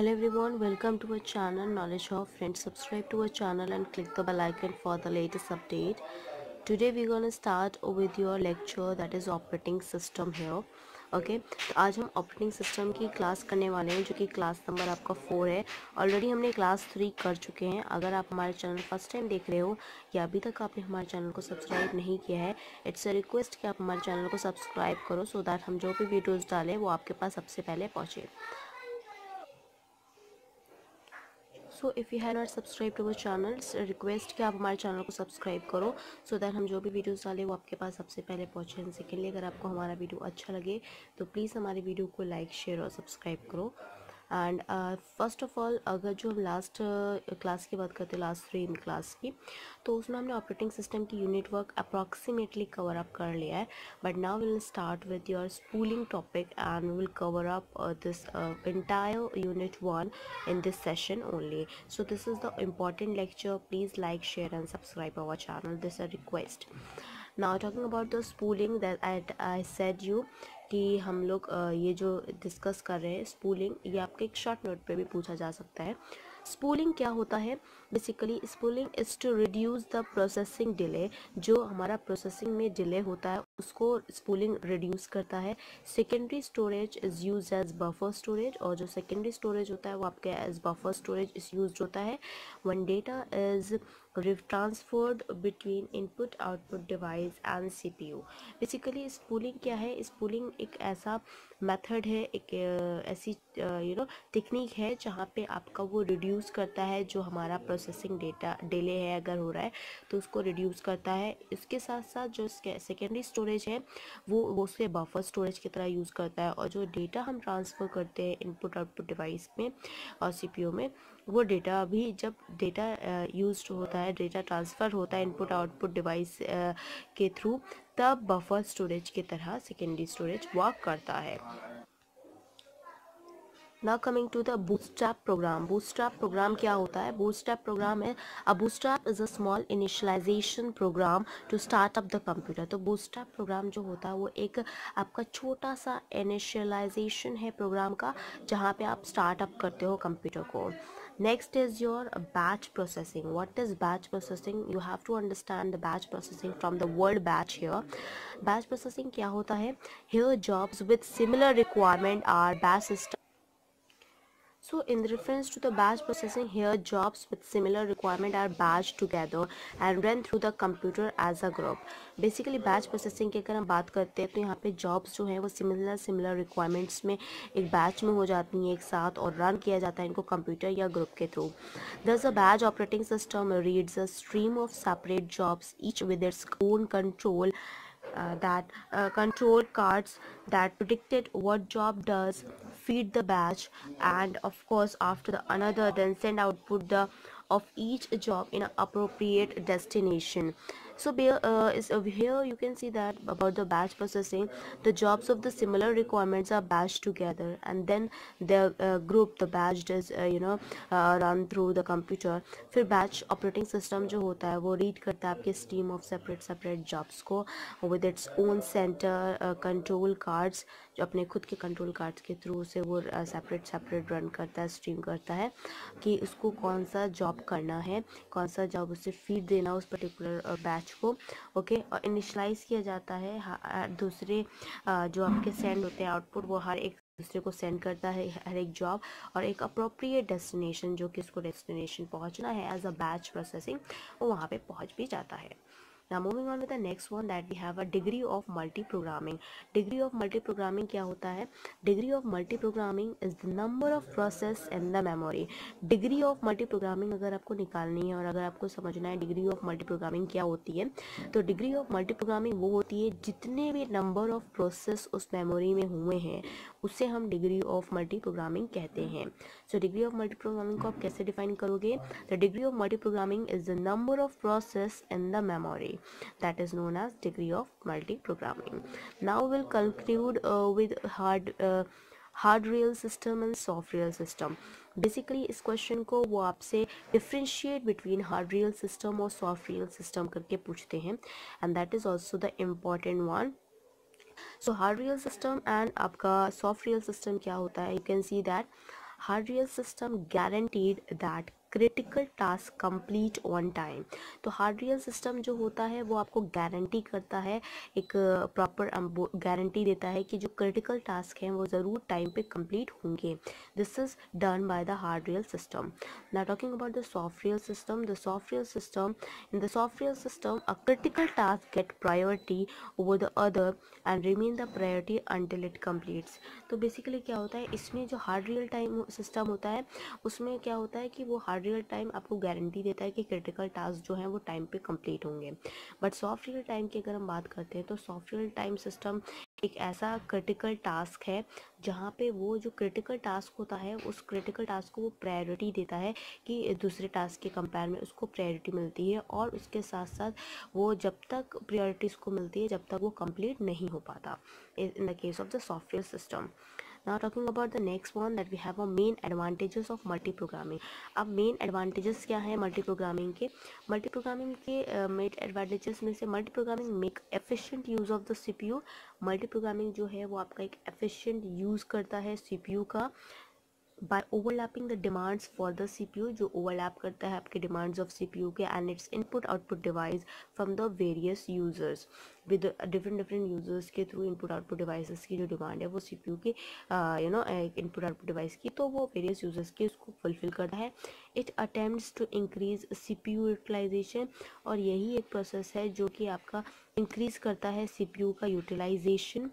Hello everyone, welcome to our channel Knowledge Hub. Friends, subscribe to our channel and click the bell icon for the latest update. Today we're going to start with your lecture that is operating system here. Okay तो आज हम operating system की class करने वाले हैं जो कि class number आपका 4 है। ऑलरेडी हमने क्लास 3 कर चुके हैं। अगर आप हमारे चैनल फर्स्ट टाइम देख रहे हो या अभी तक आपने हमारे चैनल को सब्सक्राइब नहीं किया है, इट्स अ रिक्वेस्ट कि आप हमारे चैनल को सब्सक्राइब करो सो दैट हम जो भी वीडियोज़ डालें वो आपके पास सबसे पहले पहुँचे। So if you have not subscribe to our channel, request कि आप हमारे चैनल को सब्सक्राइब करो सो दैट हम जो भी वीडियोस डालें वो आपके पास सबसे पहले पहुँचे। एंड सेकेंडली, अगर आपको हमारा वीडियो अच्छा लगे तो प्लीज़ हमारे वीडियो को लाइक शेयर और सब्सक्राइब करो। एंड फर्स्ट ऑफ ऑल, अगर जो हम लास्ट क्लास की बात करते हैं, लास्ट 3 क्लास की, तो उसमें हमने ऑपरेटिंग सिस्टम की unit work approximately cover up कर लिया है। But now will start with your spooling topic and will cover up this entire unit 1 in this session only. So this is the important lecture. Please like, share and subscribe our channel. This is a request. Now talking about the spooling that I said you कि हम लोग ये जो discuss कर रहे हैं spooling, ये आपके एक शॉर्ट नोट पे भी पूछा जा सकता है। स्पूलिंग क्या होता है? Basically spooling is to reduce the processing delay. जो हमारा प्रोसेसिंग में डिले होता है उसको स्पूलिंग रिड्यूस करता है। Secondary storage is use as buffer storage, और जो सेकेंडरी स्टोरेज होता है वो आपके as buffer storage is use होता है when data is transferred between input output device and CPU। Basically spooling क्या है? स्पूलिंग एक ऐसा मेथड है, एक ऐसी टेक्निक है जहाँ पे आपका वो रिड्यूस करता है जो हमारा प्रोसेसिंग डेटा डिले है अगर हो रहा है तो उसको रिड्यूस करता है। इसके साथ साथ जो सेकेंडरी स्टोरेज है वो उसे बफर स्टोरेज की तरह यूज़ करता है, और जो डेटा हम ट्रांसफ़र करते हैं इनपुट आउटपुट डिवाइस में और CPU में, वो डेटा भी जब डेटा यूज होता है, डेटा ट्रांसफ़र होता है इनपुट आउटपुट डिवाइस के थ्रू, तब बफर स्टोरेज की तरह सेकेंडरी स्टोरेज वर्क करता है। Now coming to the bootstrap program. Bootstrap program क्या होता है? Bootstrap program है, a bootstrap is a small initialization program to start up the computer. तो bootstrap program जो होता है वो एक आपका छोटा सा initialization है प्रोग्राम का, जहाँ पे आप start up करते हो कंप्यूटर को। Next is your batch processing. What is batch processing? You have to understand the batch processing from the word batch here. Batch processing क्या होता है? Here jobs with similar requirement are batch system. So in reference to the batch processing, here jobs with similar requirement are batched together and run through the computer as a group. Basically batch processing की अगर हम बात करते हैं तो यहाँ पे jobs जो हैं वो similar requirements में एक batch में हो जाती हैं एक साथ, और run किया जाता है इनको कंप्यूटर या ग्रुप के through. Thus a batch operating system reads a stream of separate jobs, each with its own control cards that predicted what job does, feed the batch, and of course after the another then send output of each job in an appropriate destination. So here you can see that about the batch processing, the jobs of the similar requirements are batched together and then the group the batch does run through the computer. फिर batch operating system जो होता है वो read करता है आपके stream of separate jobs को with its own center control cards, जो अपने खुद के कंट्रोल कार्ड्स के थ्रू से वो सेपरेट रन करता है, स्ट्रीम करता है कि उसको कौन सा जॉब करना है, कौन सा जॉब उसे फीड देना उस पर्टिकुलर बैच को। ओके, और इनिशलाइज किया जाता है दूसरे जो आपके सेंड होते हैं आउटपुट, वो हर एक दूसरे को सेंड करता है हर एक जॉब, और एक अप्रोप्रिएट डेस्टिनेशन जो कि उसको डेस्टिनेशन पहुंचना है एज अ बैच प्रोसेसिंग, वो वहाँ पे पहुंच भी जाता है। Now moving on with the next one, that we have a degree of multi-programming. Degree of multi-programming क्या होता है? Degree of multi-programming is the number of process in the memory. Degree of multi-programming अगर आपको निकालनी है और अगर आपको समझना है degree of multi-programming क्या होती है, तो degree of multi-programming वो होती है जितने भी number of process उस memory में हुए हैं उसे हम degree of multi-programming कहते हैं। So degree of multi-programming को आप कैसे define करोगे? The degree of multi-programming is the number of process in the memory. That is known as degree of multi-programming. Now we'll conclude with hard real system and soft real system. Basically इस question को वो आपसे differentiate between hard real system और soft real system करके पूछते हैं, and that is also the important one. So hard real system and आपका soft real system क्या होता है? You can see that hard real system guaranteed that critical task complete on time. तो hard real system जो होता है वो आपको गारंटी करता है, एक प्रॉपर गारंटी देता है कि जो क्रिटिकल टास्क हैं वो ज़रूर टाइम पे कंप्लीट होंगे। This is done by the hard real system. Now talking about the soft real system, the soft real system, in the soft real system a critical task get priority over the other and remain the priority until it completes. तो basically क्या होता है, इसमें जो hard real time system होता है उसमें क्या होता है कि वो हार्ड रियल टाइम आपको गारंटी देता है कि क्रिटिकल टास्क जो हैं वो टाइम पे कंप्लीट होंगे। बट सॉफ्ट रियल टाइम की अगर हम बात करते हैं तो सॉफ्ट रियल टाइम सिस्टम एक ऐसा क्रिटिकल टास्क है जहाँ पे वो जो क्रिटिकल टास्क होता है उस क्रिटिकल टास्क को वो प्रायोरिटी देता है कि दूसरे टास्क के कंपेयर में उसको प्रायोरिटी मिलती है, और उसके साथ साथ वो जब तक प्रायोरिटी उसको मिलती है जब तक वो कंप्लीट नहीं हो पाता in the case of the software system. Now talking about the next one, that we have a main advantages of multi-programming. अब main advantages क्या है multi-programming के? multi-programming के main advantages में से multi-programming make efficient use of the CPU. multi-programming जो है वो आपका एक efficient use करता है CPU का by overlapping the demands for the CPU, जो overlap करता है आपके demands of CPU के and its input output device from the various users with different users के through input output devices की जो demand है वो CPU के input output device की, तो वो various users के उसको fulfill करता है. It attempts to increase CPU utilization, और यही एक process है जो कि आपका increase करता है CPU का utilization,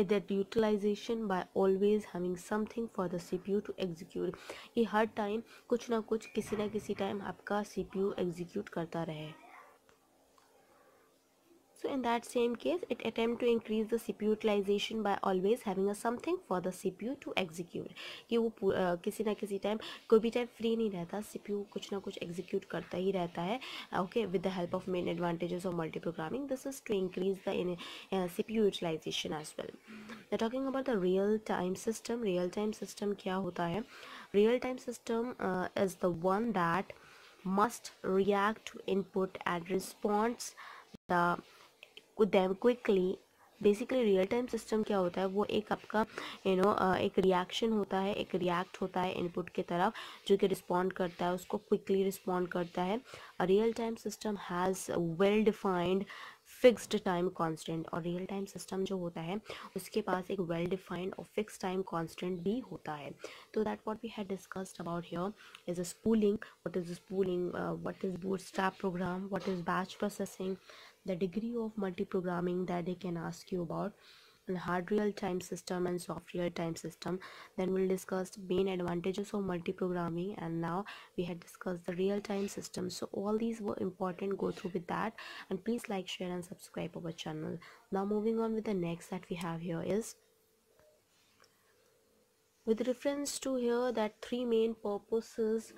that utilization by always having something for the CPU to execute, कि हर टाइम कुछ ना कुछ किसी ना किसी टाइम आपका CPU execute करता रहे. So in that same case, it attempt to increase the CPU utilization by always having a something for the CPU to execute, कि वो किसी ना किसी टाइम कोई भी टाइम फ्री नहीं रहता, CPU कुछ ना कुछ execute करता ही रहता है. Okay, with the help of main advantages of multi-programming, this is to increase the CPU utilization as well. Now talking about the real-time system, real-time system क्या होता है? Real-time system is the one that must react to input and responds the them quickly. Basically real time system क्या होता है, वो एक आपका एक रिएक्शन होता है, एक रिएक्ट होता है इनपुट की तरफ जो कि रिस्पॉन्ड करता है, उसको क्विकली रिस्पॉन्ड करता है. Real time system has well defined fixed time constant, और रियल टाइम सिस्टम जो होता है उसके पास एक वेल डिफाइंड और फिक्स टाइम कांस्टेंट भी होता है. तो that what we had discussed about here is a spooling. What is spooling, what is bootstrap program, what is batch processing, the degree of multi-programming that they can ask you about, and hard real-time system and soft real-time system. Then we'll discuss the main advantages of multi-programming, and now we had discussed the real-time system. So all these were important, go through with that, and please like, share and subscribe our channel. Now moving on with the next that we have here is with reference to here that three main purposes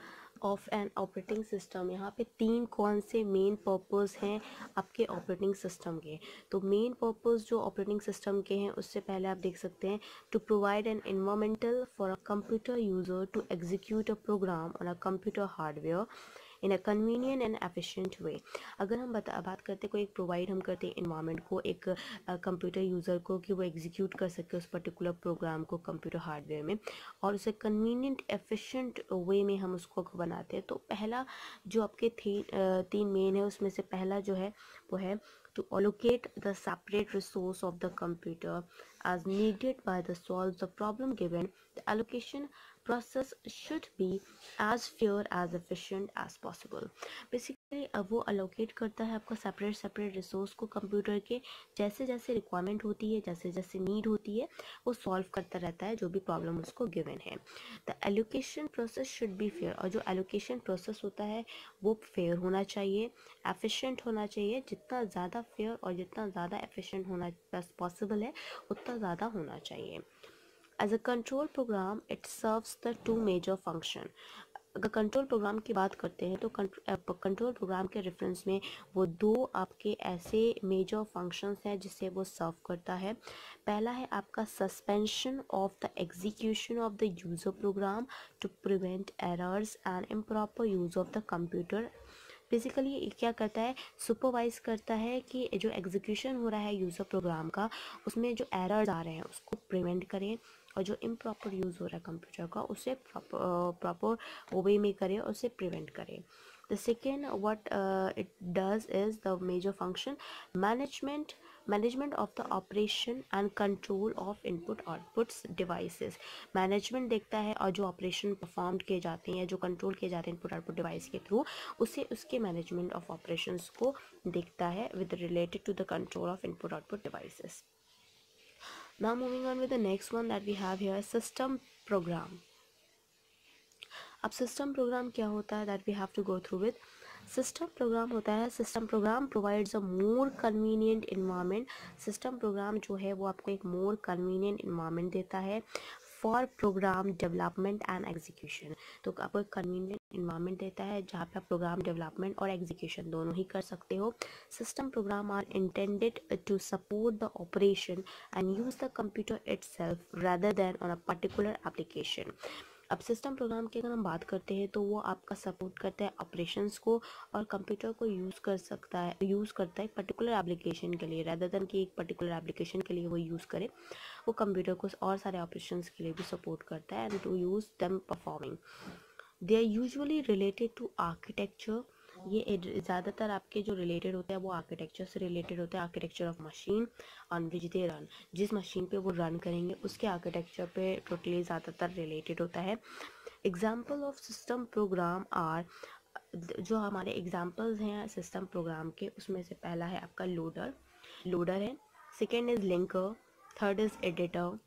of an operating system. यहाँ पे तीन कौन से main purpose हैं आपके operating system के. तो main purpose जो ऑपरेटिंग सिस्टम के हैं उससे पहले आप देख सकते हैं to provide an environmental for a computer user to execute a program on a computer hardware in a convenient and efficient way. अगर हम बात करते कोई एक प्रोवाइड हम करते हैं इन्वायरमेंट को एक कंप्यूटर यूज़र को कि वो एग्जीक्यूट कर सके उस पर्टिकुलर प्रोग्राम को कंप्यूटर हार्डवेयर में, और उसे कन्वीनियंट एफिशिएंट वे में हम उसको बनाते हैं. तो पहला जो आपके तीन मेन है उसमें से पहला जो है वो है to allocate the separate resource of the computer as needed by the solve the problem given. The allocation process should be as fair as efficient as possible. Basically अब वो allocate करता है आपका separate resource को computer के, जैसे जैसे requirement होती है, जैसे जैसे नीड होती है वो सॉल्व करता रहता है जो भी प्रॉब्लम उसको गिवन है. The allocation process should be fair, और जो एलोकेशन प्रोसेस होता है वो फेयर होना चाहिए, एफिशिएंट होना चाहिए. जितना ज़्यादा फेयर और जितना ज़्यादा एफिशिएंट होना पॉसिबल है उतना ज़्यादा होना चाहिए. As a control program it serves the two major function. अगर कंट्रोल प्रोग्राम की बात करते हैं तो कंट्रोल प्रोग्राम के रेफरेंस में वो दो आपके ऐसे मेजर फंक्शंस हैं जिससे वो सर्व करता है. पहला है आपका suspension of the execution of the user program to prevent errors and improper use of the computer basically ये क्या करता है, सुपरवाइज करता है कि जो एग्जीक्यूशन हो रहा है यूज़र प्रोग्राम का, उसमें जो एरर्स आ रहे हैं उसको प्रिवेंट करें, और जो इम्प्रॉपर यूज़ हो रहा है कंप्यूटर का उसे प्रॉपर वे में करें और उसे प्रिवेंट करें. The second, what it does is the major function management of the operation and control of input outputs devices. Management देखता है और जो ऑपरेशन परफॉर्म किए जाते हैं, जो कंट्रोल किए जाते हैं इनपुट आउटपुट डिवाइस के थ्रू, उसे उसके मैनेजमेंट ऑफ ऑपरेशंस को देखता है with related to the control of input output devices. Now moving on with the next one that we have here, system program. अब सिस्टम प्रोग्राम क्या होता है, that we have to go through with. System program होता है, system program provides a more convenient environment. System program जो है वो आपको एक मोर कन्वीनियंट इन्वायरमेंट देता है for program development and execution. तो आपको एक कन्वीनियंट इन्वायरमेंट देता है जहाँ पे आप प्रोग्राम डेवलपमेंट और एग्जीक्यूशन दोनों ही कर सकते हो. System program are intended to support the operation and use the computer itself rather than on a particular application. अब सिस्टम प्रोग्राम की अगर हम बात करते हैं तो वो आपका सपोर्ट करता है ऑपरेशंस को, और कंप्यूटर को यूज़ करता है एक पर्टिकुलर एप्लीकेशन के लिए, रेदर देन कि एक पर्टिकुलर एप्लीकेशन के लिए वो यूज़ करे. वो कंप्यूटर को और सारे ऑपरेशंस के लिए भी सपोर्ट करता है and to use them performing. They are usually related to architecture. ये ज़्यादातर आपके जो रिलेटेड होते हैं वो आर्किटेक्चर से रिलेटेड होते हैं. Architecture of machine on which they run, जिस मशीन पे वो रन करेंगे उसके आर्किटेक्चर पे टोटली ज़्यादातर रिलेटेड होता है. Example of system program are, जो हमारे एग्जाम्पल्स हैं सिस्टम प्रोग्राम के, उसमें से पहला है आपका लोडर है. Second is linker. Third is editor,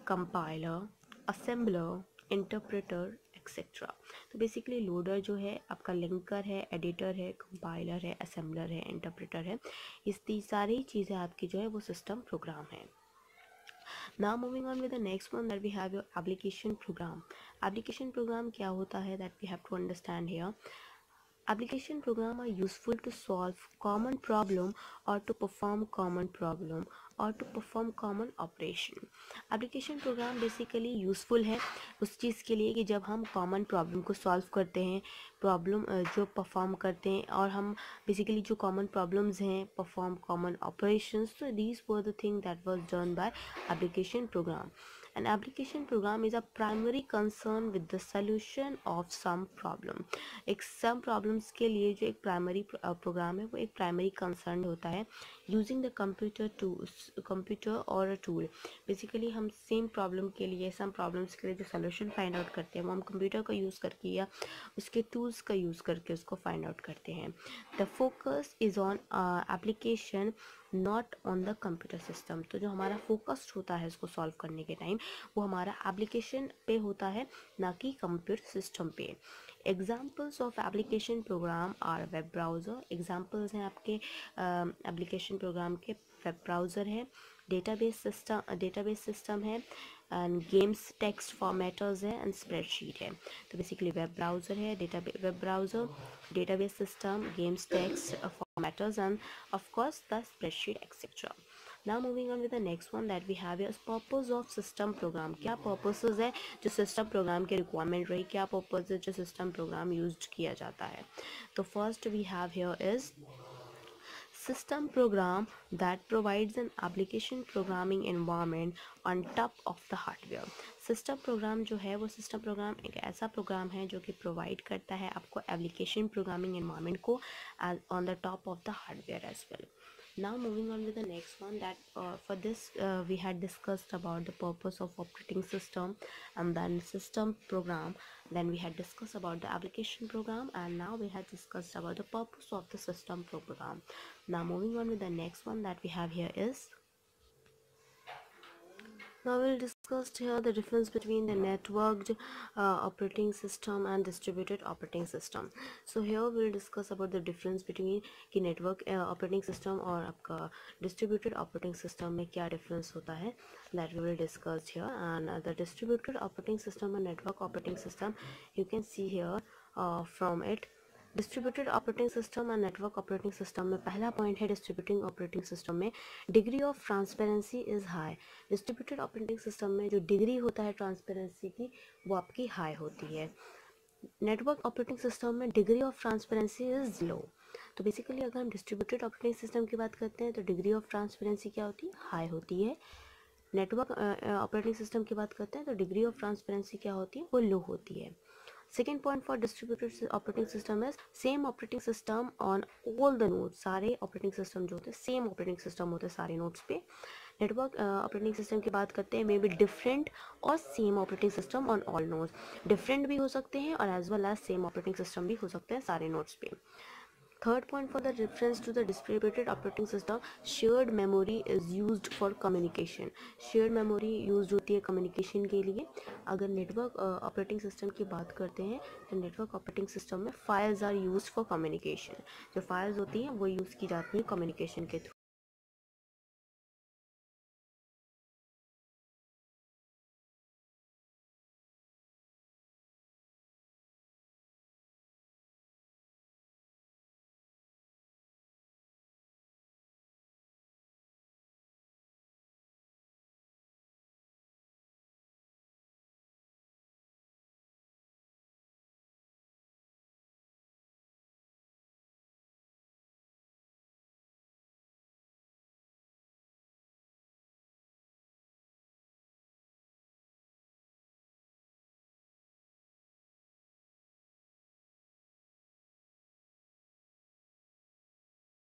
compiler, assembler, interpreter etcetera. तो बेसिकली लोडर जो है आपका लिंकर है, एडिटर है, कंपाइलर है, असेंबलर है, इंटरप्रेटर है. इस सारी चीज़ें आपकी जो है वो सिस्टम प्रोग्राम है. Now moving on with the next one that we have your application program. Application program क्या होता है, that we have to understand here. Application program are useful to solve common problem or to perform common operation. Application program basically useful है उस चीज़ के लिए कि जब हम common problem को solve करते हैं, प्रॉब्लम जो परफॉर्म करते हैं, और हम बेसिकली जो कॉमन प्रॉब्लम्स हैं परफॉर्म कॉमन ऑपरेशंस. तो these were the thing that was done by application program. An application program is a primary concern with the solution of some problem. एक some problems के लिए जो एक primary programme है वो एक प्राइमरी कंसर्न होता है. यूजिंग द कंप्यूटर और टूल. बेसिकली हम सेम प्रॉब्लम के लिए, सम प्रॉब्लम्स के लिए जो सोल्यूशन फाइंड आउट करते हैं वो हम कंप्यूटर का यूज़ करके या उसके टूल्स का यूज़ करके उसको फाइंड आउट करते हैं. The focus is on application not on the computer system. तो जो हमारा फोकस्ड होता है इसको सॉल्व करने के टाइम वो हमारा एप्लीकेशन पे होता है, ना कि कंप्यूटर सिस्टम पे. Examples of application program are web browser. Examples हैं आपके एप्लीकेशन प्रोग्राम के. वेब ब्राउज़र है, डेटाबेस सिस्टम है, एंड गेम्स टेक्स्ट फॉर्मेटर्स है, एंड स्प्रेडशीट है. तो बेसिकली वेब ब्राउज़र है, web browser, database system, games text formatters, and of course the spreadsheet etcetera. Now moving on with the next one that we have is purpose of system program. क्या purposes है जो system program के requirement रही, क्या purpose है जो system program used किया जाता है. तो first we have here is system program that provides an application programming environment on top of the hardware. System program जो है वो सिस्टम प्रोग्राम एक ऐसा प्रोग्राम है जो कि प्रोवाइड करता है आपको एप्लीकेशन प्रोग्रामिंग एनवायरनमेंट को on the top of the hardware as well. Now moving on with the next one that for this we had discussed about the purpose of operating system and then system program. Then we had discussed about the application program, and now we had discussed about the purpose of the system program. Now moving on with the next one that we have here is, now we'll discuss here the difference between the networked operating system and distributed operating system. So here we'll discuss about the difference between कि network operating system और आपका distributed operating system में क्या difference होता है, that we will discuss here. And the distributed operating system and network operating system, you can see here from it. Distributed operating system और network operating system में पहला point है distributing operating system में degree of transparency is high. Distributed operating system में जो degree होता है transparency की वो आपकी हाई होती है. नेटवर्क ऑपरेटिंग सिस्टम में degree of transparency is low. तो बेसिकली अगर हम डिस्ट्रीब्यूटेड ऑपरेटिंग सिस्टम की बात करते हैं तो डिग्री ऑफ ट्रांसपेरेंसी क्या होती है, हाई होती है। नेटवर्क ऑपरेटिंग सिस्टम की बात करते हैं तो डिग्री ऑफ ट्रांसपेरेंसी क्या होती है, वो लो होती है। Second point for distributed operating system is same operating system on all the nodes. सारे ऑपरेटिंग सिस्टम जो होते हैं सेम ऑपरेटिंग सिस्टम होते हैं सारे नोड्स पे। नेटवर्क ऑपरेटिंग सिस्टम की बात करते हैं मे बी डिफरेंट और same operating system on all nodes. Different भी हो सकते हैं और as well as same operating system भी हो सकते हैं सारे नोड्स पे। Third point for the reference to the distributed operating system, shared memory is used for communication. shared memory used होती है communication के लिए। अगर network operating system की बात करते हैं तो network operating system में files are used for communication। जो files होती हैं वो use की जाती हैं communication के through.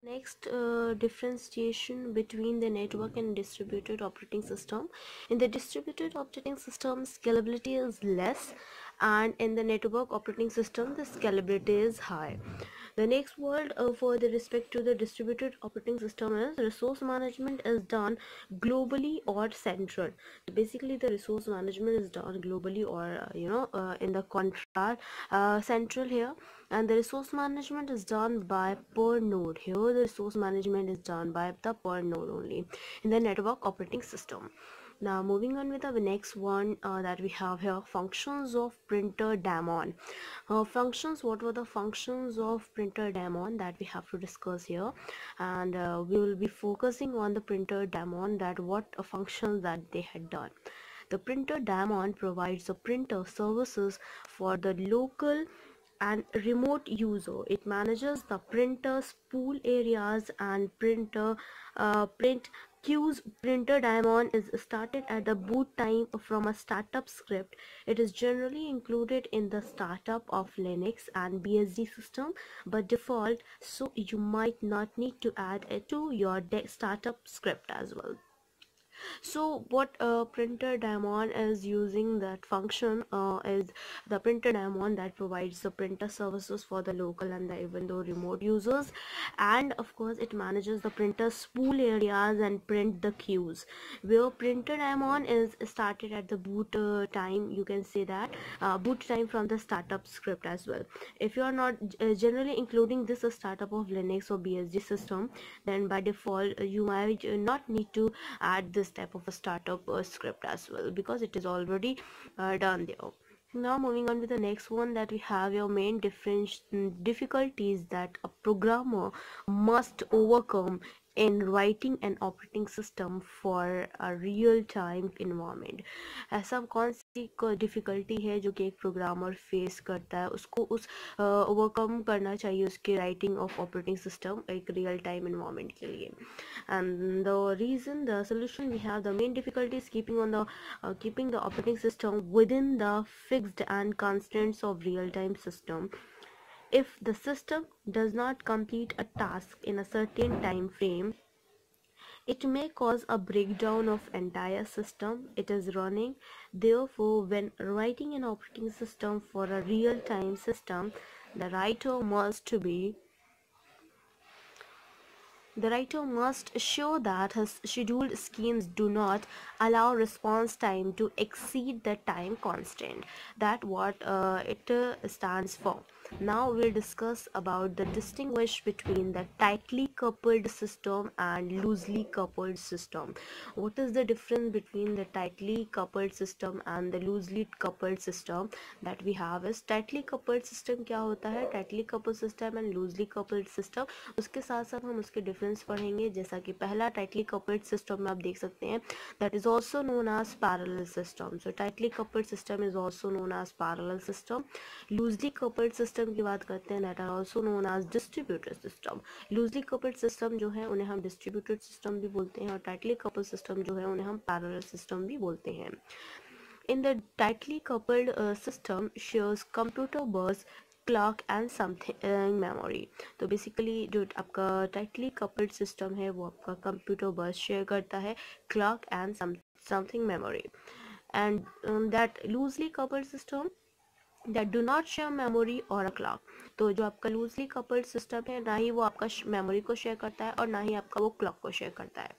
Next, differentiation between the network and distributed operating system. In the distributed operating system, scalability is less, and in the network operating system, the scalability is high. The next word for the respect to the distributed operating system is resource management is done globally or central. Basically, the resource management is done globally or in the contrast central here, and the resource management is done by per node. Here the resource management is done by the per node only in the network operating system. Now moving on with the next one that we have here, functions of printer daemon. Functions, what were the functions of printer daemon that we have to discuss here, and we will be focusing on the printer daemon, that what functions that they had done. The printer daemon provides the printer services for the local and remote user. It manages the printer's pool areas and print queues. Printer daemon is started at the boot time from a startup script. It is generally included in the startup of Linux and BSD system by default, so you might not need to add it to your startup script as well. So what printer daemon is using, that function is the printer daemon that provides the printer services for the local and the even though remote users, and of course it manages the printer spool areas and print the queues. Where printer daemon is started at the boot time, you can say that boot time from the startup script as well. If you are not generally including this startup of Linux or BSD system, then by default you might not need to add this type of a startup script as well, because it is already done there. Now moving on with the next one, that we have your main difficulties that a programmer must overcome in writing an operating system for a real time environment. ऐसा कौन सी difficulty है जो कि एक programmer face करता है, उसको उस ओवरकम करना चाहिए उसके राइटिंग ऑफ ऑपरेटिंग सिस्टम एक रियल टाइम इन्वायरमेंट के लिए. And the reason, the solution, we have the main difficulty is keeping the operating system within the fixed and constraints of real-time system. If the system does not complete a task in a certain time frame, it may cause a breakdown of entire system it is running. Therefore, when writing an operating system for a real-time system, the writer must assure that his scheduled schemes do not allow response time to exceed the time constant. That what it stands for. Now we'll discuss about the distinguish between the tightly coupled system and loosely coupled system. What is the difference between the tightly coupled system and the loosely coupled system that we have is tightly coupled system क्या होता है, tightly coupled system and loosely coupled system, उसके साथ साथ हम उसके difference पढ़ेंगे. जैसा कि पहला tightly coupled system में आप देख सकते हैं that is also known as parallel system. So tightly coupled system is also known as parallel system. Loosely coupled system की बात करते हैं that are also known as distributed system. Loosely coupled system जो है उन्हें हम distributed system भी बोलते हैं और tightly coupled system जो है उन्हें हम parallel system भी बोलते हैं. In the tightly coupled system shares computer bus, clock and something memory. तो basically जो आपका tightly coupled system है वो आपका computer bus share करता है, clock and something memory. And that loosely coupled system that do not share memory or a clock. तो जो आपका loosely coupled system है ना ही वो आपका memory को share करता है और ना ही आपका वो clock को share करता है.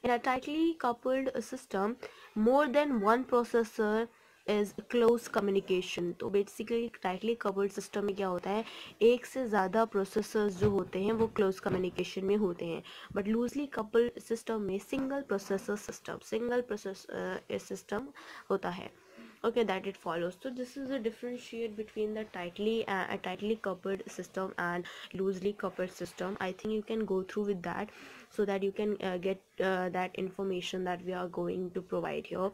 In a tightly coupled system, more than one processor is close communication. तो basically tightly coupled system में क्या होता है, एक से ज़्यादा processors जो होते हैं वो close communication में होते हैं. But loosely coupled system में single processor system होता है. Okay, that it follows. So this is a differentiate between the tightly coupled system and loosely coupled system. I think you can go through with that so that you can get that information that we are going to provide here.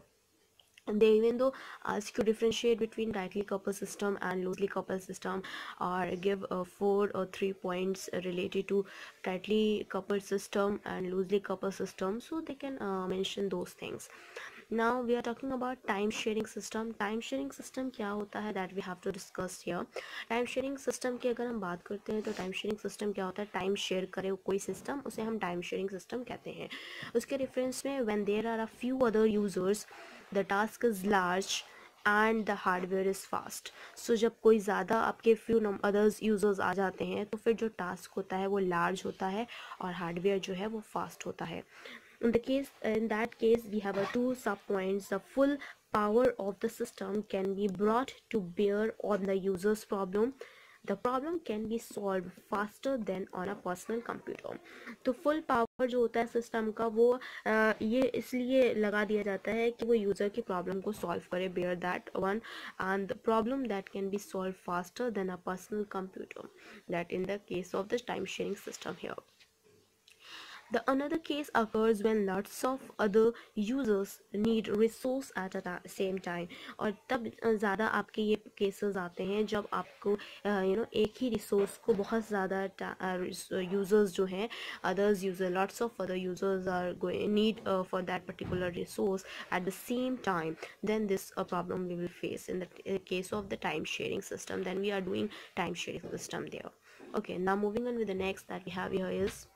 And they even though ask you differentiate between tightly coupled system and loosely coupled system, or give 4 or 3 points related to tightly coupled system and loosely coupled system, so they can mention those things. Now we are talking about time sharing system. Time sharing system क्या होता है that we have to discuss here. Time sharing system की अगर हम बात करते हैं तो time sharing system क्या होता है, time share करे कोई system उसे हम time sharing system कहते हैं. उसके reference में when there are a few other users, the task is large and the hardware is fast. So जब कोई ज़्यादा आपके few others users आ जाते हैं तो फिर जो task होता है वो large होता है और hardware जो है वो fast होता है. In that case we have two sub points. The full power of the system can be brought to bear on the user's problem. The problem can be solved faster than on a personal computer. तो full power जो होता है system का वो ये इसलिए लगा दिया जाता है कि वो user की problem को solve करे, bear that one, and the problem that can be solved faster than a personal computer. That in the case of the time sharing system here. The another case occurs when lots of other users need resource at a same time. और तब ज़्यादा आपके ये cases आते हैं जब आपको एक ही resource को बहुत ज़्यादा users जो हैं lots of other users are going need for that particular resource at the same time. Then this a problem we will face in the case of the time sharing system. Then we are doing time sharing system there. Okay, now moving on with the next that we have here is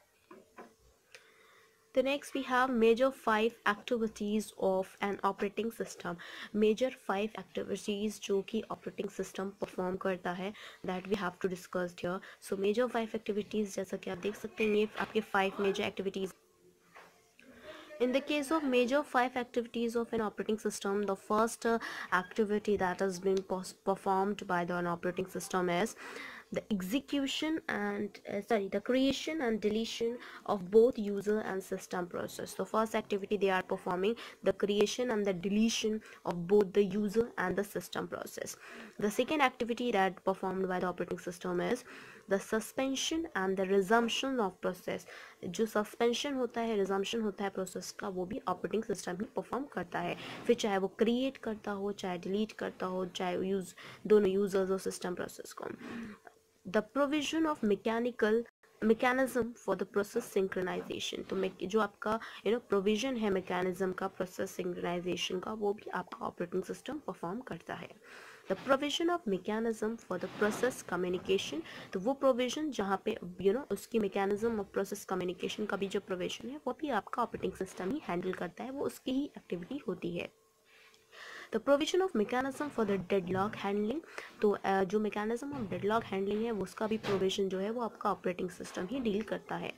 the next we have major 5 activities of an operating system. Major 5 activities जो कि operating system perform करता है that we have to discuss here. So major 5 activities जैसा कि आप देख सकते हैं ये आपके 5 major activities. In the case of major 5 activities of an operating system, the first activity that has been performed by an operating system is the execution and the creation and deletion of both user and system process. The first activity they are performing the creation and the deletion of both the user and the system process. The second activity that performed by the operating system is the suspension and the resumption of process. जो suspension होता है, resumption होता है process का, वो भी operating system ही perform करता है. फिर चाहे वो create करता हो, चाहे delete करता हो, चाहे use दोनों users और system process को. The provision of mechanism for the process synchronization. तो जो आपका provision है mechanism का process synchronization का, वो भी आपका operating system perform करता है. The provision of mechanism for the process communication. तो वो provision जहाँ पे उसकी mechanism of process communication का भी जो provision है वो भी आपका operating system ही handle करता है, वो उसकी ही activity होती है. The provision of mechanism for the deadlock handling. तो जो mechanism of deadlock handling है वो उसका भी provision जो है वो आपका operating system ही deal करता है.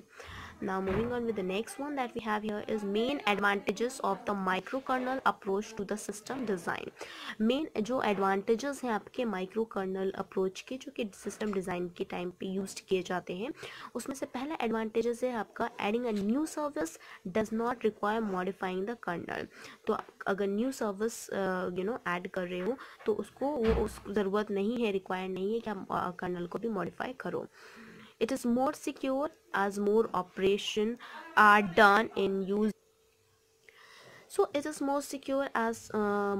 Now moving on with the next one that we have here is main advantages of the microkernel approach to the system design. Main जो एडवांटेजेस हैं आपके माइक्रोकर्नल अप्रोच के, जो कि सिस्टम डिज़ाइन के time पे यूज किए जाते हैं, उसमें से पहला एडवांटेजेस है आपका adding a new service does not require modifying the kernel. तो अगर न्यू सर्विस ऐड कर रहे हो तो उसको वो उस ज़रूरत नहीं है, रिक्वायर नहीं है कि आप कर्नल को भी मॉडिफाई करो. It is more secure as more operation are done in use. So it is more secure as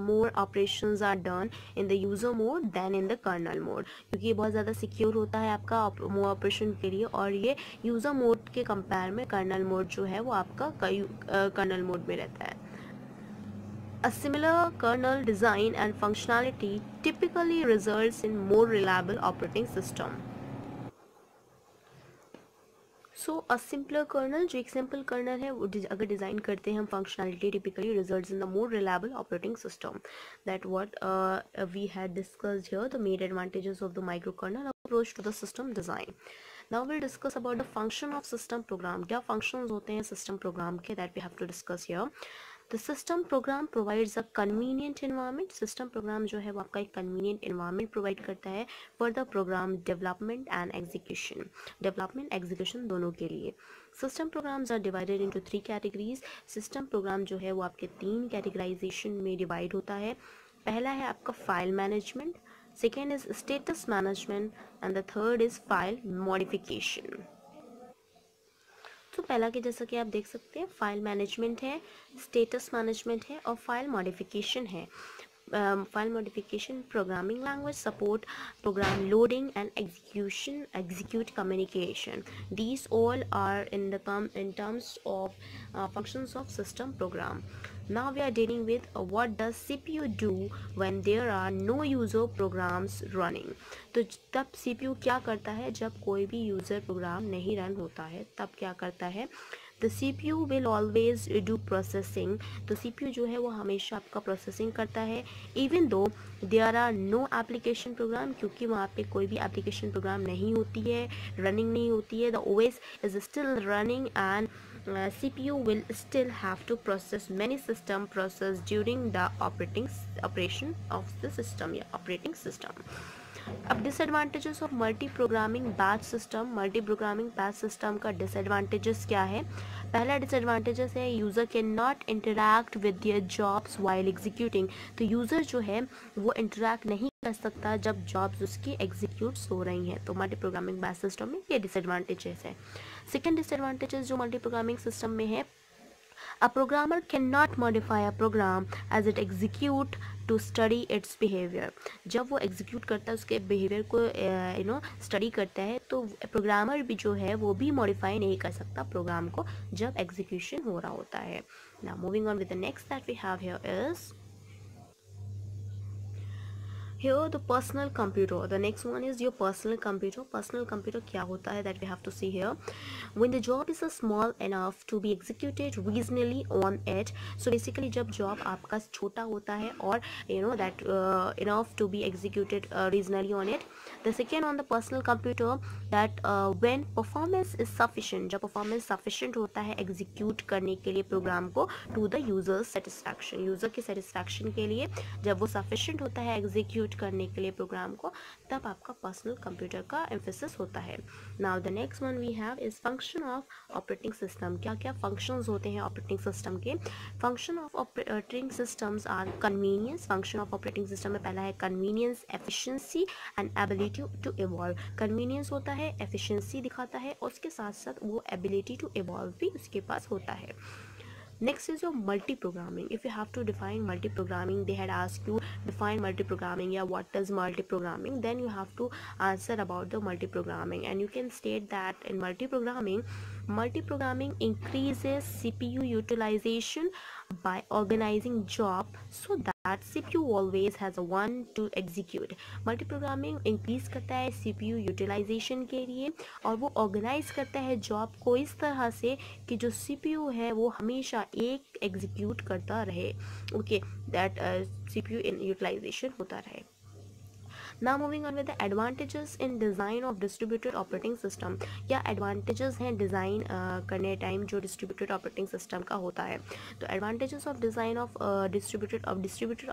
more operations are done in the user mode than in the kernel mode, क्योंकि ये बहुत ज़्यादा secure होता है आपका operation के लिए, और ये यूज़र मोड के कंपेयर में कर्नल मोड जो है वो आपका कर्नल मोड में रहता है. A similar kernel design and functionality typically results in more reliable operating system. So a simpler kernel, जो एक सिंपल कर्नल है वो अगर डिज़ाइन करते हैं हम, functionality typically results in the more reliable operating system. That what we had discussed here, the main advantages of the micro kernel approach to the system design. Now will discuss about the function of system program. क्या functions होते हैं system program के, that we have to discuss here. The system program provides a convenient environment. System program जो है वो आपका एक convenient environment provide करता है for the program development and execution. Development execution दोनों के लिए. System programs are divided into 3 categories. System program जो है वो आपके 3 categorization में divide होता है. पहला है आपका file management, second is status management and the third is file modification. तो पहला के जैसा कि आप देख सकते हैं, फाइल मैनेजमेंट है, स्टेटस मैनेजमेंट है और फाइल मॉडिफिकेशन है. File modification programming language support program loading and execute communication. These all are in terms of functions of system program. Now we are dealing with what does CPU do when there are no user programs running. तो तब CPU क्या करता है जब कोई भी user program नहीं run होता है, तब क्या करता है. The CPU will always do processing. तो CPU जो है वो हमेशा आपका प्रोसेसिंग करता है, even though there are no application program, क्योंकि वहाँ पे कोई भी एप्लीकेशन प्रोग्राम नहीं होती है, रनिंग नहीं होती है. The OS is still running and CPU will still have to process many system process during the operation of the system या operating system. अब disadvantages of multi programming batch system. Multi programming batch system का disadvantages क्या है. पहला disadvantages है user can not interact with their jobs while executing. तो user जो है वो इंटरैक्ट नहीं कर सकता जब जॉब्स उसकी एग्जीक्यूट्स हो रही हैं. तो मल्टी प्रोग्रामिंग बैच सिस्टम में ये डिसएडवांटेजेस है. सेकेंड डिसएडवांटेजेस जो मल्टी प्रोग्रामिंग सिस्टम में है, a programmer cannot modify a program as it execute to study its behavior. जब वो execute करता है उसके behavior को study करता है, तो प्रोग्रामर भी जो है वो भी modify नहीं कर सकता प्रोग्राम को जब execution हो रहा होता है. Now moving on with the next that we have here is here the personal computer. The next one is your personal computer. Personal computer क्या होता है, that we have to see here. When the job is small enough to be executed reasonably on it. So basically जब job आपका छोटा होता है और that enough to be executed reasonably on it. The second on the personal computer that when performance is sufficient, जब performance sufficient होता है execute करने के लिए प्रोग्राम को to the user satisfaction, user की satisfaction के लिए जब वो sufficient होता है execute करने के लिए प्रोग्राम को, तब आपका पर्सनल कंप्यूटर का एम्फेसिस होता है. Now the next one we have is function of operating system. क्या क्या फंक्शंस होते हैं ऑपरेटिंग सिस्टम के. Function of operating systems are convenience. Function of operating system में पहला है convenience, efficiency and ability to evolve. Convenience होता है, एफिशिएंसी दिखाता है और उसके साथ साथ वो एबिलिटी टू इवॉल्व भी उसके पास होता है. Next is your multi-programming. If you have to define multi-programming, they had asked you define multi-programming. Yeah, what is multi-programming? Then you have to answer about the multi-programming, and you can state that in multi-programming increases CPU utilization by organizing job so that CPU always has a one to execute. Multi-programming increase करता है CPU utilization के लिए और वो organize करता है job को इस तरह से कि जो CPU है वो हमेशा एक execute करता रहे. Okay, that CPU in utilization होता रहे. Now moving on with the advantages in design of distributed operating system. क्या advantages हैं डिज़ाइन करने टाइम जो distributed operating system का होता है? तो advantages of design of distributed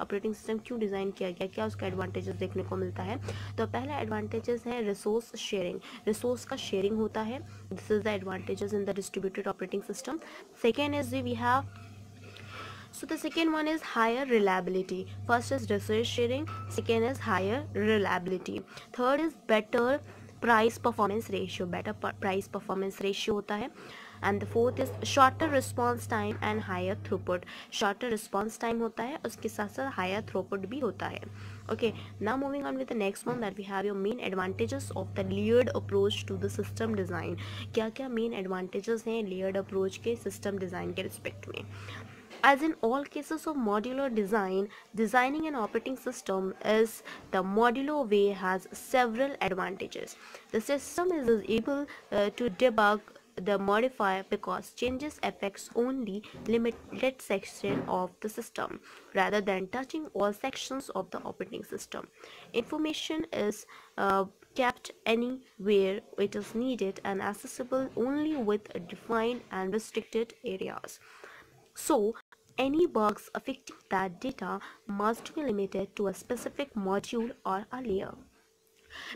operating system क्यों डिज़ाइन किया गया, क्या उसका advantages देखने को मिलता है? तो पहला advantages है resource sharing, resource का sharing होता है. This is the advantages in the distributed operating system. Second is we have, so the second one is higher reliability. First is resource sharing, second is higher reliability. Third is better price performance ratio, better price performance ratio होता है. And the fourth is shorter response time and higher throughput. Shorter response time होता है, उसके साथ साथ higher throughput भी होता है. Okay, now moving on with the next one, that we have your main advantages of the layered approach to the system design. क्या क्या main advantages हैं layered approach के system design के respect में? As in all cases of modular design, designing an operating system is the modular way has several advantages. The system is able to debug the modifier because changes affects only limited section of the system rather than touching all sections of the operating system. Information is kept anywhere it is needed and accessible only with defined and restricted areas. So, any bugs affecting that data must be limited to a specific module or a layer.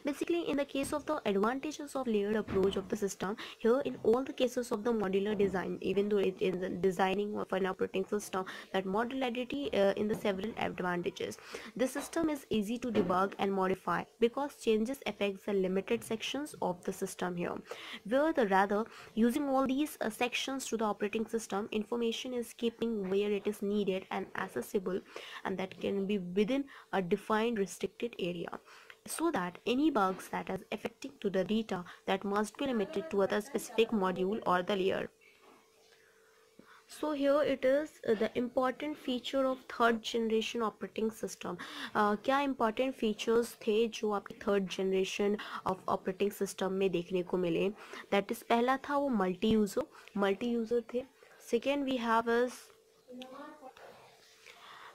Basically, in the case of the advantages of layered approach of the system, here in all the cases of the modular design, even though it is designing of an operating system, that modularity in the several advantages. The system is easy to debug and modify because changes affects the limited sections of the system here. Where the rather using all these sections to the operating system, information is keeping where it is needed and accessible, and that can be within a defined restricted area, so that any bugs that is affecting to the data that must be limited to a specific module or the layer. So here it is the important feature of third generation operating system. क्या important features थे जो आपकी third generation of operating system में देखने को मिले? That is, पहला था वो multi user थे. Second we have is,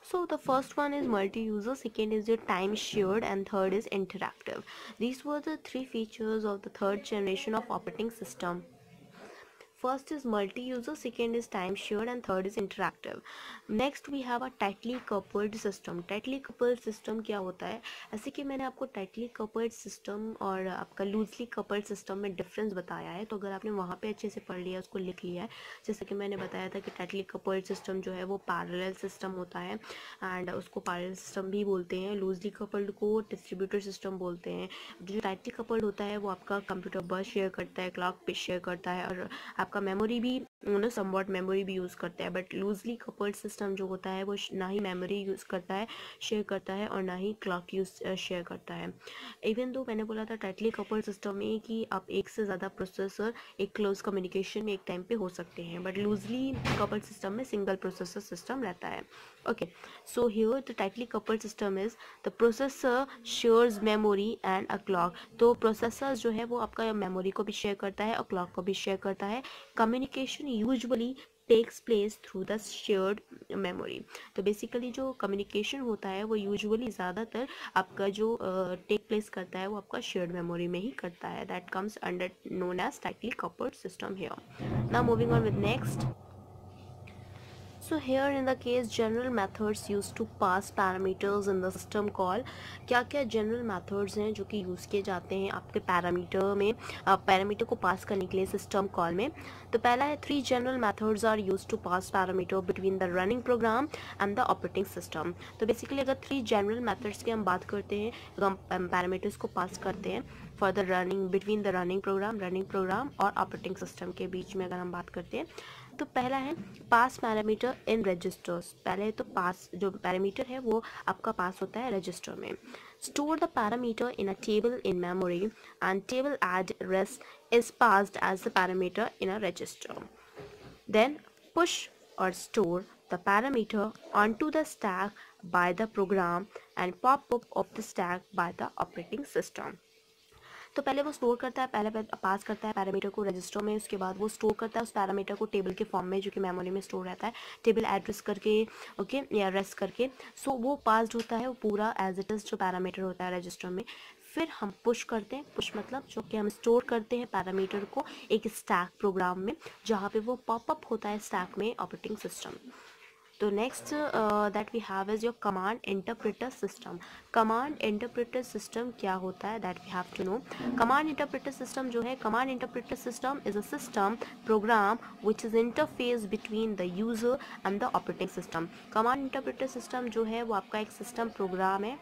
so the first one is multi-user, second is your time shared, and third is interactive. These were the three features of the third generation of operating system. First is multi-user, second is time shared, and third is interactive. Next we have a tightly coupled system. Tightly coupled system क्या होता है? ऐसे कि मैंने आपको tightly coupled system और आपका loosely coupled system में difference बताया है, तो अगर आपने वहाँ पे अच्छे से पढ़ लिया, उसको लिख लिया है, जैसे कि मैंने बताया था कि tightly coupled system जो है वो parallel system होता है, and उसको parallel system भी बोलते हैं. loosely coupled को distributed system बोलते हैं. जो tightly coupled होता है वो आपका कंप्यूटर बस शेयर करता है, क्लॉक पे शेयर करता है, और आपका मेमोरी भी समवॉट मेमोरी भी यूज़ करता है. बट लूजली कपल्ड सिस्टम जो होता है वो ना ही मेमोरी यूज़ करता है, शेयर करता है, और ना ही क्लॉक यूज़ शेयर करता है. इवन दो मैंने बोला था टाइटली कपल्ड सिस्टम में कि आप एक से ज़्यादा प्रोसेसर एक क्लोज कम्युनिकेशन में एक टाइम पे हो सकते हैं, बट लूजली कपल्ड सिस्टम में सिंगल प्रोसेसर सिस्टम रहता है. Okay, so here the tightly coupled system is the processor shares memory and a clock. तो प्रोसेसर जो है वो आपका मेमोरी को भी शेयर करता है और क्लॉक को भी शेयर करता है. Communication usually takes place through the shared memory. तो बेसिकली जो कम्युनिकेशन होता है वो यूजुअली ज़्यादातर आपका जो टेक प्लेस करता है वो आपका शेयर्ड मेमोरी में ही करता है. That comes under known as tightly coupled system here. Now moving on with next. So here in the case general methods used to pass parameters in the system call. क्या क्या general methods हैं जो कि use किए जाते हैं आपके parameter में, पैरामीटर को पास करने के लिए सिस्टम कॉल में? तो पहला है 3 general methods are used to pass parameter between the running program and the operating system. तो बेसिकली अगर 3 general methods की हम बात करते हैं, हम पैरामीटर्स को पास करते हैं for the running between the running program और ऑपरेटिंग सिस्टम के बीच में अगर हम बात करते हैं, तो पहला है पास पैरामीटर इन रजिस्टर्स. पहले तो पास जो पैरामीटर है वो आपका पास होता है रजिस्टर में. Store the parameter in a table in memory and table address is passed as the parameter in a register. Then push और store the parameter onto the stack by the program and pop up of the stack by the operating system. तो पहले वो store करता है, पहले पास करता है parameter को रजिस्टर में, उसके बाद वो स्टोर करता है उस पैरामीटर को टेबल के फॉर्म में जो कि मेमोरी में स्टोर रहता है, टेबल एड्रेस करके, ओके, या रेस्ट करके। सो वो पास्ड होता है वो पूरा एज इट इज़ जो पैरामीटर होता है रजिस्टर में। फिर हम पुश करते हैं, पुश मतलब जो कि हम स्टोर करते हैं पैरामीटर को एक स्टैक प्रोग्राम में, जहाँ पे वो पॉपअप होता है स्टैक में ऑपरेटिंग सिस्टम। तो next that we have is your command interpreter system. Command interpreter system क्या होता है that we have to know. Command interpreter system जो है, command interpreter system is a system program which is interface between the user and the operating system. Command interpreter system जो है वो आपका एक सिस्टम प्रोग्राम है।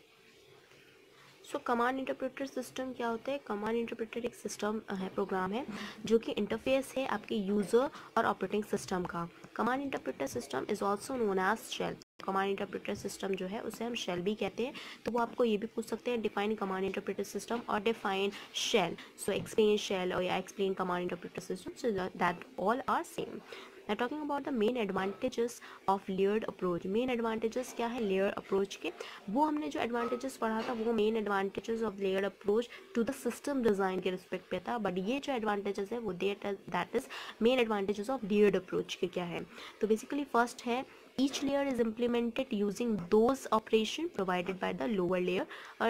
सो कमांड इंटरप्रेटर सिस्टम क्या होता है? कमांड इंटरप्रेटर एक सिस्टम है, प्रोग्राम है जो कि इंटरफेस है आपके यूज़र और ऑपरेटिंग सिस्टम का। Command interpreter system is also known as shell. Command interpreter system जो है उसे हम शेल भी कहते हैं। तो वो आपको ये भी पूछ सकते हैं डिफाइन कमांड इंटरप्रेटर सिस्टम और define shell. So explain shell और या explain command interpreter system, so that all are same. Now talking about the main advantages of layered approach. Main advantages क्या है लेयर अप्रोच के? वो हमने जो advantages पढ़ा था वो main advantages of layer approach to the system design के रिस्पेक्ट पे था, बट ये जो एडवांटेजेस है वो that is main advantages of layered approach के क्या है। तो बेसिकली फर्स्ट है each layer is implemented using those operation provided by the lower layer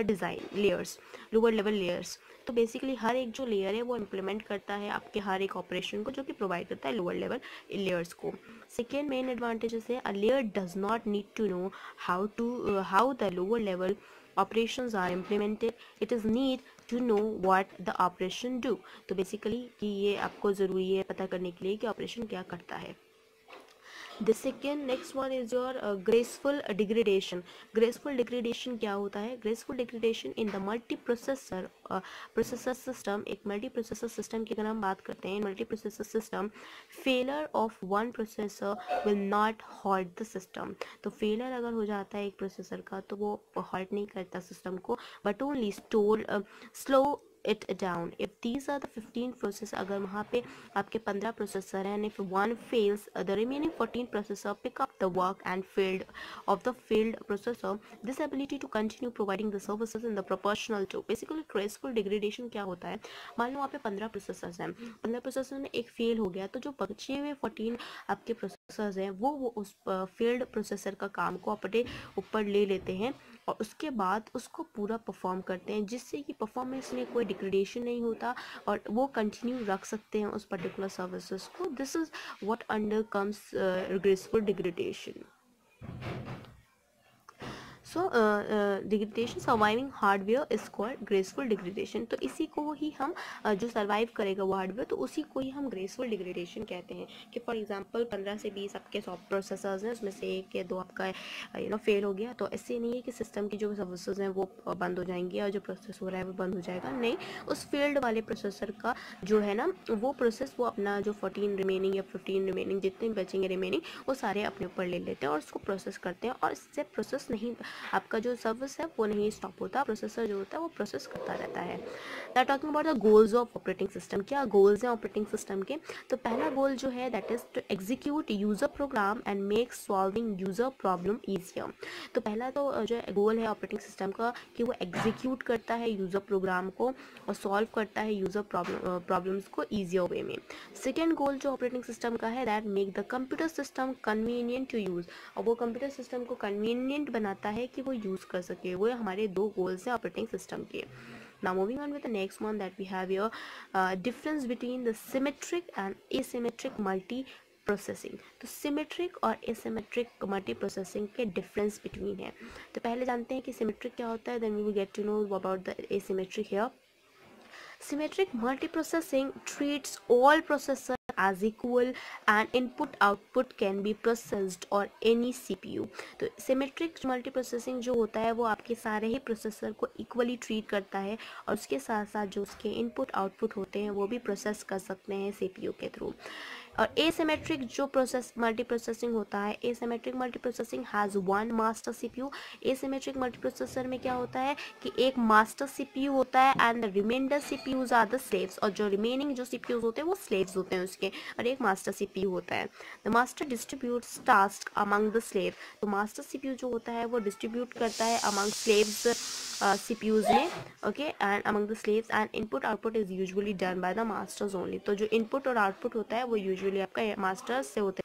design layers, lower level layers। तो बेसिकली हर एक जो लेयर है वो इम्प्लीमेंट करता है आपके हर एक ऑपरेशन को जो कि प्रोवाइड करता है लोअर लेवल लेयर्स को। सेकेंड मेन एडवांटेजेस है a layer does not need to know how the lower level operations are implemented, it is need to know what the operation do। तो basically कि ये आपको ज़रूरी है पता करने के लिए कि ऑपरेशन क्या करता है। The second next one is your graceful degradation। graceful degradation क्या होता है? graceful degradation in the multiprocessor processor system। एक multiprocessor system की अगर हम बात करते हैं, multiprocessor system failure of one processor will not halt the system। तो failure अगर हो जाता है एक प्रोसेसर का तो वो halt नहीं करता सिस्टम को, but only slow it down। if these are the 15 processor, अगर वहाँ पे आपके 15 प्रोसेसर हैं, if one fails the remaining 14 processor pick up the work and failed of the failed processor, this ability to continue providing the services in the proportional to। basically graceful degradation क्या होता है? मान लो वहाँ पे 15 processors हैं, 15 processor में एक fail हो गया तो जो बचे हुए 14 आपके प्रोसेसर्स हैं वो उस फेल्ड प्रोसेसर का काम को अपने ऊपर ले लेते हैं और उसके बाद उसको पूरा परफॉर्म करते हैं, जिससे कि परफॉर्मेंस में कोई डिग्रेडेशन नहीं होता और वो कंटिन्यू रख सकते हैं उस पर्टिकुलर सर्विसेज को। This is what under comes graceful degradation. So degradation surviving hardware is called graceful degradation. तो इसी को ही हम जो सर्वाइव करेगा वो हार्डवेयर तो उसी को ही हम ग्रेसफुल डिग्रेडेशन कहते हैं। कि फॉर एग्जांपल 15 से 20 आपके सॉफ्ट प्रोसेसर्स हैं, उसमें से एक या दो आपका फेल हो गया, तो ऐसे नहीं है कि सिस्टम की जो सर्विसेज हैं वो बंद हो जाएंगी और जो प्रोसेस हो रहा है वो बंद हो जाएगा। नहीं, उस फेल्ड वाले प्रोसेसर का जो है ना वो प्रोसेस वो अपना जो 14 रिमेनिंग या 15 रिमेनिंग जितने भी बचेंगे रिमेनिंग वो सारे अपने ऊपर ले लेते हैं और उसको प्रोसेस करते हैं और इससे प्रोसेस नहीं, आपका जो सर्विस है वो नहीं स्टॉप होता, प्रोसेसर जो होता है वो प्रोसेस करता रहता है। That talking about the goals of operating system. क्या गोल्स हैं ऑपरेटिंग सिस्टम के? तो पहला गोल जो है that is to execute user program and make solving user problem easier. तो पहला तो जो गोल है ऑपरेटिंग सिस्टम का कि वो एग्जीक्यूट करता है यूजर प्रोग्राम को और सॉल्व करता है यूजर प्रॉब्लम्स को ईजियर वे में। सेकेंड गोल जो ऑपरेटिंग सिस्टम का है that make the computer system convenient to use. और वो कंप्यूटर सिस्टम को कन्वीनियंट बनाता है कि वो यूज़ कर सके। वो हमारे दो गोल्स हैं ऑपरेटिंग सिस्टम के। Now moving on with the next one that we have here, difference between the symmetric and asymmetric multi-processing। तो सिमेट्रिक और एसिमेट्रिक मल्टी प्रोसेसिंग के डिफरेंस बिटवीन है। तो पहले जानते हैं कि सिमेट्रिक क्या होता है, then we will get to know about the asymmetric here. Symmetric multiprocessing treats all processors as equal and input output can be processed on any CPU। तो सिमेट्रिक मल्टीप्रोसेसिंग जो होता है वो आपके सारे ही प्रोसेसर को इक्वली ट्रीट करता है और उसके साथ साथ जो उसके इनपुट आउटपुट होते हैं वो भी प्रोसेस कर सकते हैं CPU के थ्रू। और एसिमेट्रिक जो प्रोसेस मल्टी प्रोसेसिंग होता है, asymmetric multi processing has one master CPU. Asymmetric multi processor में क्या होता है कि एक मास्टर सीपीयू होता है and the remainder CPUs are the slaves, और जो रिमेनिंग जो सीपीयूज होते हैं वो स्लेव्स होते हैं उसके, और एक मास्टर सीपीयू होता है। The master distributes task among the slave, तो मास्टर सीपीयू जो होता है वो डिस्ट्रीब्यूट करता है अमंग स्लेव्स CPUs में, okay, and among the slaves, and input output is usually done by the masters only. तो जो इनपुट और आउटपुट होता है वो यूजुअली आपका मास्टर्स से होता है।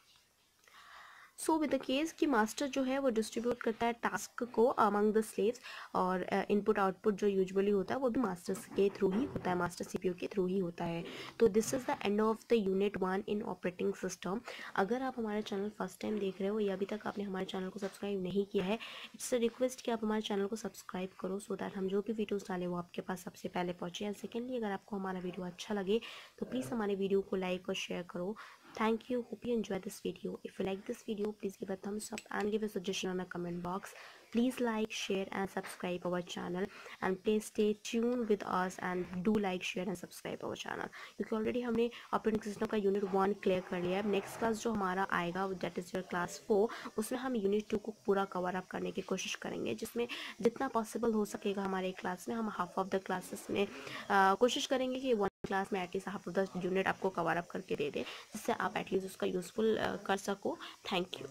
सो विद द केस कि मास्टर जो है वो डिस्ट्रीब्यूट करता है टास्क को अमंग द स्लेव्स, और इनपुट आउटपुट जो यूजुअली होता है वो भी मास्टर्स के थ्रू ही होता है, मास्टर सीपीयू के थ्रू ही होता है। तो this is the end of the unit 1 in operating system. अगर आप हमारे चैनल फर्स्ट टाइम देख रहे हो या अभी तक आपने हमारे चैनल को सब्सक्राइब नहीं किया है, इट्स अ रिक्वेस्ट कि आप हमारे चैनल को सब्सक्राइब करो, सो दैट हम जो भी वीडियोस डालें वो आपके पास सबसे पहले पहुँचे। एंड सेकेंडली, अगर आपको हमारा वीडियो अच्छा लगे तो प्लीज़ हमारे वीडियो को लाइक और शेयर करो। Thank you. Hope you enjoy this video. If you like this video, please give a thumbs up and give a suggestion on the comment box. Please like, share and subscribe our channel, and please stay tuned with us and do like, share and subscribe our channel. क्योंकि already हमने operating system का unit 1 clear कर लिया है। Next class जो हमारा आएगा that is your class 4, उसमें हम यूनिट 2 को पूरा कवर अप करने की कोशिश करेंगे, जिसमें जितना पॉसिबल हो सकेगा हमारे क्लास में हम हाफ ऑफ द क्लासेस में कोशिश करेंगे कि 1 क्लास में at least half of the unit आपको कवर अप करके दे दे, जिससे आप एटलीस्ट उसका यूज़फुल कर सको। Thank you.